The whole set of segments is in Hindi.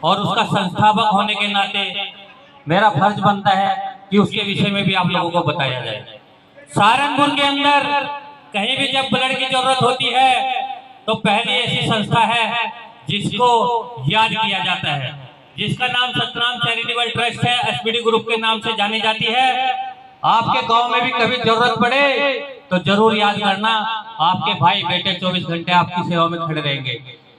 और उसका संस्थापक होने के नाते मेरा फर्ज बनता है कि उसके विषय में भी आप लोगों को बताया जाए। सहारनपुर के अंदर कहीं भी जब ब्लड की जरूरत होती है तो पहली ऐसी संस्था है जिसको याद किया जाता है, जिसका नाम सतनाम चैरिटेबल ट्रस्ट है, एसपीडी ग्रुप के नाम से जानी जाती है। आपके गांव में भी कभी जरूरत पड़े तो जरूर याद करना, आपके भाई बेटे 24 घंटे आपकी सेवा में खड़े रहेंगे।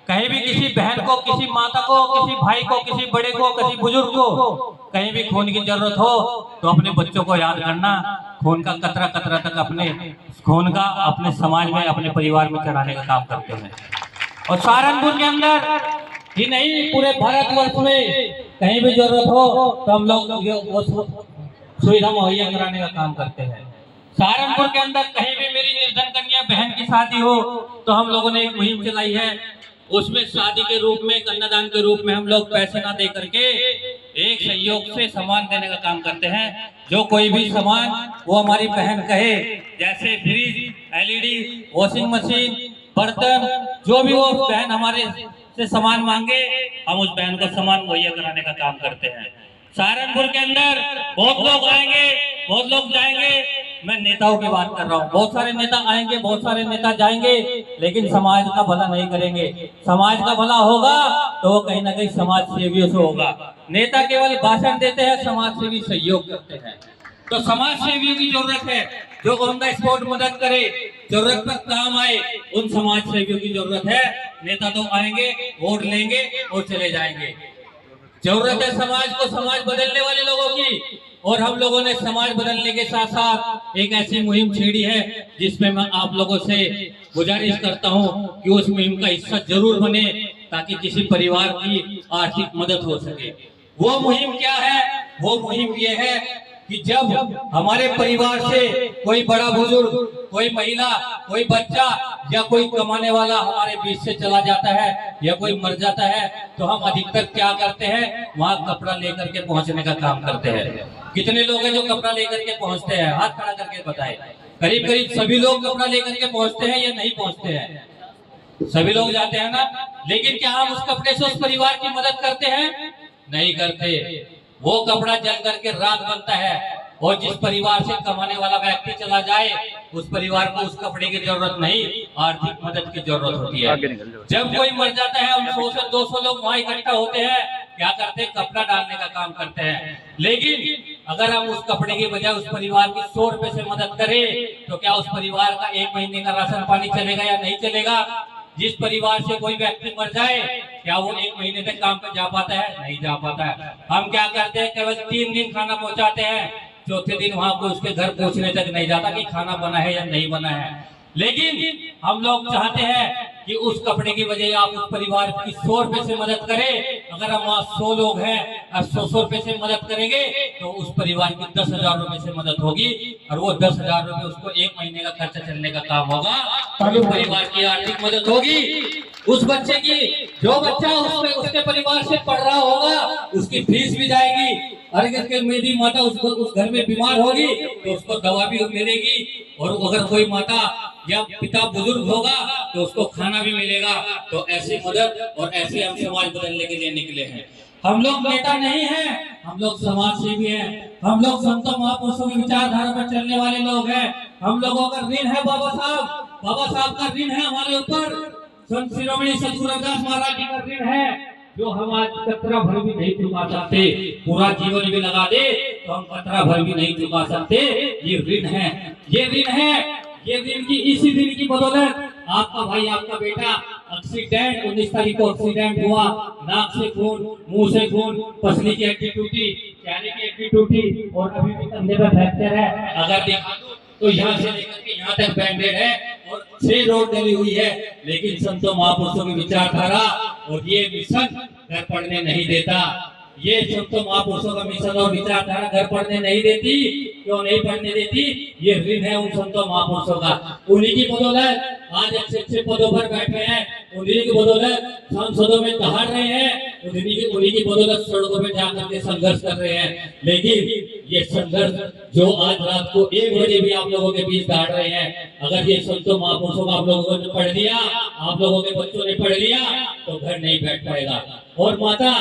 कहीं भी किसी बहन को, किसी माता को, किसी भाई को, किसी बड़े को, किसी बुजुर्ग को कहीं भी खून की जरूरत हो तो अपने बच्चों को याद करना, खून का कतरा कतरा तक अपने खून का अपने समाज में, अपने परिवार में चढ़ाने का काम करते हैं। और सहारनपुर के अंदर ही नहीं, पूरे भारतवर्ष में कहीं भी जरूरत हो तो हम लोग सुविधा मुहैया कराने का काम करते हैं। सहारनपुर के अंदर कहीं भी मेरी निर्धन कन्या बहन की शादी हो तो हम लोगों ने एक मुहिम चलाई है। उसमें शादी के रूप में, कन्यादान के रूप में हम लोग पैसे ना दे करके एक सहयोग से सामान देने का काम करते हैं। जो कोई भी सामान वो हमारी बहन कहे, जैसे फ्रिज, एलईडी, वॉशिंग मशीन, बर्तन, जो भी वो बहन हमारे से सामान मांगे हम उस बहन को सामान मुहैया कराने का काम करते हैं। सहारनपुर के अंदर बहुत लोग आएंगे, बहुत लोग जाएंगे। मैं नेताओं की बात कर रहा हूँ, बहुत सारे नेता आएंगे, बहुत सारे नेता जाएंगे, लेकिन समाज का भला नहीं करेंगे। समाज का भला होगा तो वो कहीं ना कहीं समाज सेवियों से होगा। नेता केवल भाषण देते हैं, समाज सेवी सहयोग करते हैं। तो समाज सेवियों की जरूरत है, जो ऑन द स्पॉट मदद करे, जरूरत पर काम आए, उन समाज सेवियों की जरूरत है। नेता तो आएंगे, वोट लेंगे और चले जाएंगे। जरूरत है समाज को, समाज बदलने वाले लोगों की। और हम लोगों ने समाज बदलने के साथ साथ एक ऐसी मुहिम छेड़ी है जिसमें मैं आप लोगों से गुजारिश करता हूं कि उस मुहिम का हिस्सा जरूर बने, ताकि किसी परिवार की आर्थिक मदद हो सके। वो मुहिम क्या है? वो मुहिम ये है कि जब हमारे परिवार से कोई बड़ा बुजुर्ग, कोई महिला, कोई बच्चा या कोई कमाने वाला हमारे बीच से चला जाता है या कोई मर जाता है तो हम अधिकतर क्या करते हैं? वहां कपड़ा लेकर के पहुंचने का काम करते हैं। कितने लोग हैं जो कपड़ा लेकर के पहुंचते हैं? हाथ खड़ा करके बताएं। करीब करीब सभी लोग कपड़ा लेकर के पहुंचते हैं या नहीं पहुंचते हैं? सभी लोग जाते हैं ना। लेकिन क्या हम उस कपड़े से उस परिवार की मदद करते हैं? नहीं करते। वो कपड़ा जल करके राख बनता है और जिस परिवार से कमाने वाला व्यक्ति चला जाए उस परिवार को उस कपड़े की जरूरत नहीं, आर्थिक मदद की जरूरत होती है। जब कोई मर जाता है हम 100 से 200 लोग वहां इकट्ठा होते हैं, क्या करते हैं? कपड़ा डालने का काम करते हैं। लेकिन अगर हम उस कपड़े की बजाय उस परिवार की 100 रुपए से मदद करें तो क्या उस परिवार का 1 महीने का राशन पानी चलेगा या नहीं चलेगा? जिस परिवार से कोई व्यक्ति मर जाए क्या वो 1 महीने तक काम पर जा पाता है? नहीं जा पाता है। हम क्या करते हैं? केवल 3 दिन खाना पहुंचाते हैं, चौथे दिन वहां को उसके घर पहुंचने तक नहीं जाता कि खाना बना है या नहीं बना है। लेकिन हम लोग चाहते हैं कि उस कपड़े की वजह आप उस परिवार की 100 रुपए से मदद करें। अगर हम वहाँ 100 लोग हैं और 100 रुपए से मदद करेंगे तो उस परिवार की 10,000 रुपए से मदद होगी और वो 10,000 रुपए उसको 1 महीने का खर्चा चलने का काम होगा और उस परिवार की आर्थिक मदद होगी। उस बच्चे की, जो बच्चा उसके परिवार से पढ़ रहा होगा उसकी फीस भी जाएगी। अगर मेरी माता उस घर में बीमार होगी तो उसको दवा भी मिलेगी और अगर कोई माता या पिता बुजुर्ग होगा तो उसको खाना भी मिलेगा। तो ऐसी मदद और ऐसे हम समाज बदलने के लिए निकले हैं। हम लोग नेता नहीं हैं, हम लोग समाज सेवी हैं। हम लोग संतों महापुरुषों की विचारधारा पर चलने वाले लोग हैं। हम लोगों का ऋण है बाबा साहब का ऋण है हमारे ऊपर। संत शिरोमणि सतगुरु रविदास महाराज जी का ऋण है जो हम आज कतरा भर भी नहीं चुका सकते। पूरा जीवन भी लगा दे तो हम कतरा भर भी नहीं चुका सकते। ये ऋण है, ये ऋण है, ये ऋण की, इसी ऋण की बदौलत आपका भाई, आपका बेटा एक्सीडेंट 19 तारीख को एक्सीडेंट हुआ, नाक से खून, मुंह से खून, पसली की हड्डी टूटी, चेहरे की हड्डी टूटी और अभी भी कंधे पर फ्रैक्चर है। अगर देखा तो यहाँ से लेकर के यहाँ तक बैंडेड है और 6 रोड डली हुई है। लेकिन संतों महापुरुषों की विचारधारा और ये मिशन घर पढ़ने नहीं देता। ये संतों महापुरुषों का मिशन और विचारधारा घर पढ़ने नहीं देती। क्यों नहीं पढ़ने देती? ये ऋण है उन संतों महापुरुषों का। उन्हीं की बदौलत आज अच्छे पदों पर बैठे हैं, उन्हीं की बदौलत सांसदों में दहाड़ रहे हैं, उन्हीं की बदौलत सड़कों में जाकर के संघर्ष कर रहे हैं। लेकिन ये संघर्ष जो आज रात को 1 बजे भी आप लोगों के बीच दहाड़ रहे हैं, अगर ये संतों महापुरुषों का आप लोगों ने पढ़ लिया, आप लोगों के बच्चों ने पढ़ लिया तो घर नहीं बैठ पाएगा। और माता,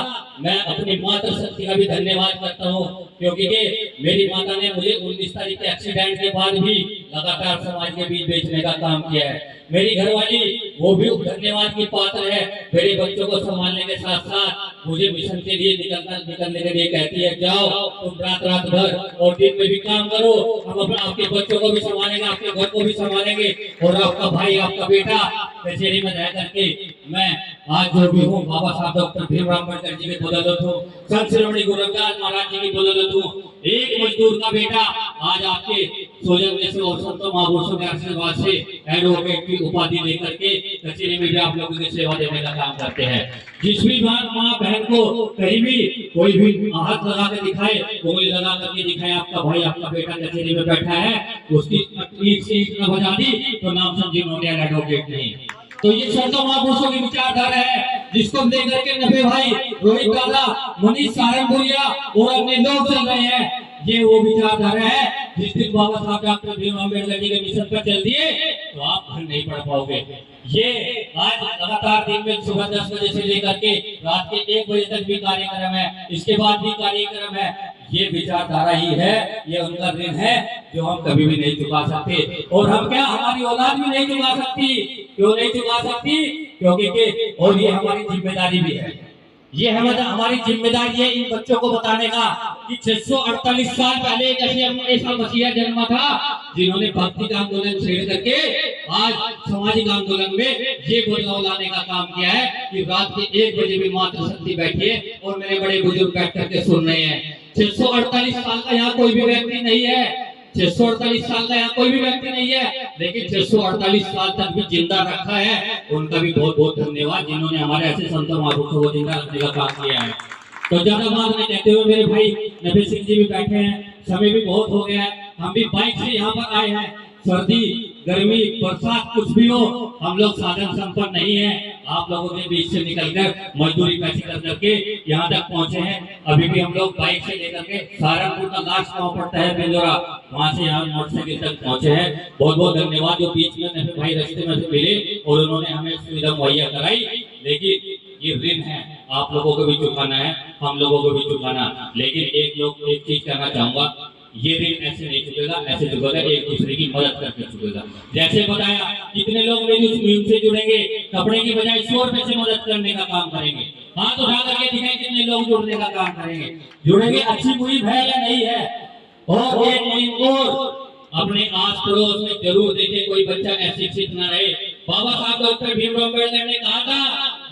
मैं अपनी मातृ शक्ति का भी धन्यवाद करता हूँ, क्योंकि ये मेरी माता ने मुझे 19 तारीख के एक्सीडेंट के बाद भी लगातार समाज के बीच बेचने का काम किया है। मेरी घरवाली वो भी धन्यवाद की पात्र है। मेरे बच्चों को संभालने के साथ साथ मुझे मिशन के लिए निकलने के लिए कहती है, जाओ तुम रात रात भर और दिन में भी काम करो, हम अपने आपके बच्चों को भी संभालेंगे, आपके घर को भी संभालेंगे। और आपका भाई, आपका बेटा कचहरी में रह करके मैं आज जो भी हूँ बाबा साहब डॉक्टर भीमराव अम्बेडकर जी की बदौलत हूँ, संत शिरोमणि गुरु रविदास महाराज जी की बदौलत हूँ। एक मजदूर का बेटा आज आपके सौजन्य से और संतों महापुरुषों के आशीर्वाद से एडवोकेट की उपाधि लेकर के कचहरी में भी आप लोगों की सेवा देने का काम करते हैं। जिस भी माँ बहन को कहीं भी कोई भी हाथ लगा के दिखाए, उंगली लगा करके दिखाए आपका भाई, आपका बेटा कचहरी में बैठा है, उसकी ईट से ईट न बजा दी तो नाम समझी नोटियाल एडवोकेट नहीं। तो ये संतों महापुरुषों की विचारधारा है, जिसको लेकर के नबे भाई, रोहित दादा, मनीष सारंगपुरिया और अन्य लोग चल रहे हैं। ये वो विचारधारा है, जिस दिन बाबा साहब डॉक्टर भीमराव अम्बेडकर जी के मिशन पर चल दिए तो आप घर नहीं पढ़ पाओगे। ये आज लगातार दिन में सुबह 10 बजे से लेकर के रात के 1 बजे तक भी कार्यक्रम है, इसके बाद भी कार्यक्रम है। ये विचारधारा ही है, ये उनका ऋण है जो हम कभी भी नहीं चुका सकते। और हम क्या, हमारी औलाद भी नहीं चुका सकती। क्यों नहीं चुका सकती? क्योंकि और ये हमारी जिम्मेदारी भी है। ये हमारी जिम्मेदारी है इन बच्चों को बताने का कि 648 साल पहले एक ऐसा मसीहा जन्मा था जिन्होंने भक्ति का आंदोलन छेड़ करके आज सामाजिक आंदोलन में ये बदलाव लाने का काम किया है कि रात के 1 बजे भी मातृ शक्ति बैठी है और मेरे बड़े बुजुर्ग बैठ करके सुन रहे हैं। 648 साल का यहाँ कोई भी व्यक्ति नहीं है, 648 साल का यहाँ कोई भी व्यक्ति नहीं है, लेकिन 648 साल तक भी जिंदा रखा है। उनका भी बहुत बहुत धन्यवाद, जिन्होंने हमारे ऐसे संतों महापुरुषों को जिंदा रखने का काम किया है। तो ज्यादा बात नहीं कहते हुए मेरे भाई नबी सिंह जी भी बैठे हैं, समय भी बहुत हो गया है, हम भी बाइक से यहाँ पर आए हैं। सर्दी गर्मी बरसात कुछ भी हो, हम लोग साधन संपन्न नहीं है। आप लोगों के बीच से निकलकर मजदूरी पैसे कर करके यहाँ तक पहुँचे हैं। अभी भी हम लोग बाइक से लेकर के सहारनपुर का लास्ट गाँव पड़ता है बेंजोरा, वहाँ से यहाँ मोटरसाइकिल तक पहुँचे हैं। बहुत बहुत धन्यवाद जो बीच में नबी भाई रास्ते में से मिले और उन्होंने हमें सुविधा मुहैया कराई। लेकिन ये ऋण है, आप लोगों को भी चुकाना है, हम लोगों को भी चुकाना। लेकिन एक चीज कहना चाहूंगा, ये ऋण ऐसे नहीं चुकेगा, ऐसे चुकेगा एक दूसरे की मदद करके चुकेगा। जैसे बताया, कितने लोग मेरी उस मुहिम से जुड़ेंगे, कपड़े की बजाय 100 रुपए से मदद करने का काम करेंगे। हाथ उठा करके दिखाएं कितने लोग जुड़ने का काम करेंगे। जुड़ेंगे, अच्छी मुहिम है या नहीं है? और एक मुहिम और अपने आस पड़ोस में जरूर देखे, कोई बच्चा अशिक्षित न रहे। बाबा साहब डॉक्टर भीमराव अम्बेडकर ने कहा था,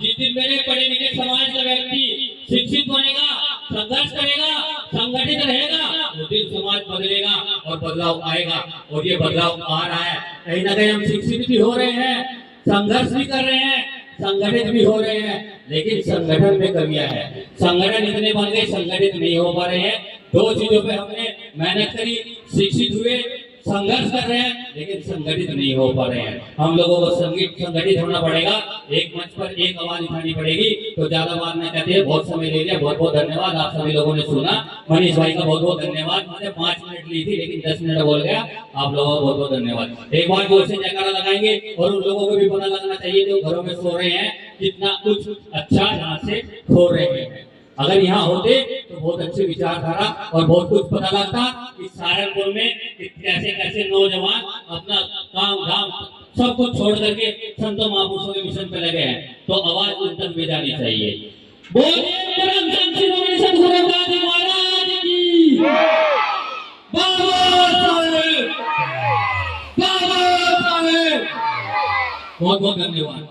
जिस दिन मेरे पढ़े लिखे समाज का व्यक्ति शिक्षित बनेगा, संघर्ष करेगा, संगठित रहेगा, उस दिन समाज बदलेगा और बदलाव आएगा। और ये बदलाव आ रहा है। कहीं ना कहीं हम शिक्षित भी हो रहे हैं, संघर्ष भी कर रहे हैं, संगठित भी हो रहे हैं, लेकिन संगठन में कमियां है। संगठन इतने बन गए, संगठित नहीं हो पा रहे हैं। 2 चीजों पे हमने मेहनत करी, शिक्षित हुए, संघर्ष कर रहे हैं, लेकिन संगठित नहीं हो पा रहे हैं। हम लोगों को संगठित होना पड़ेगा, एक मंच पर एक आवाज उठानी पड़ेगी। तो ज्यादा बात नहीं कहते हैं, बहुत समय ले लिया, बहुत बहुत धन्यवाद। आप सभी लोगों ने सुना, मनीष भाई का बहुत बहुत धन्यवाद। मैंने 5 मिनट ली थी लेकिन 10 मिनट बोल गया। आप लोगों को बहुत बहुत धन्यवाद। एक बार जोर से जयकारा लगाएंगे और उन लोगों को भी पता लगना चाहिए जो घरों में सो रहे हैं, कितना कुछ अच्छा यहाँ से खो रहे हैं। अगर यहाँ होते तो बहुत अच्छी विचारधारा और बहुत कुछ पता लगता कि सहारनपुर में कैसे कैसे नौजवान अपना काम धाम सब कुछ छोड़ करके संतों महापुरुषों के मिशन पे लगे हैं। तो आवाज उन तक भी जानी चाहिए। बोलिए परम संत शिरोमणि सद्गुरु रविदास महाराज की बहुत बहुत धन्यवाद।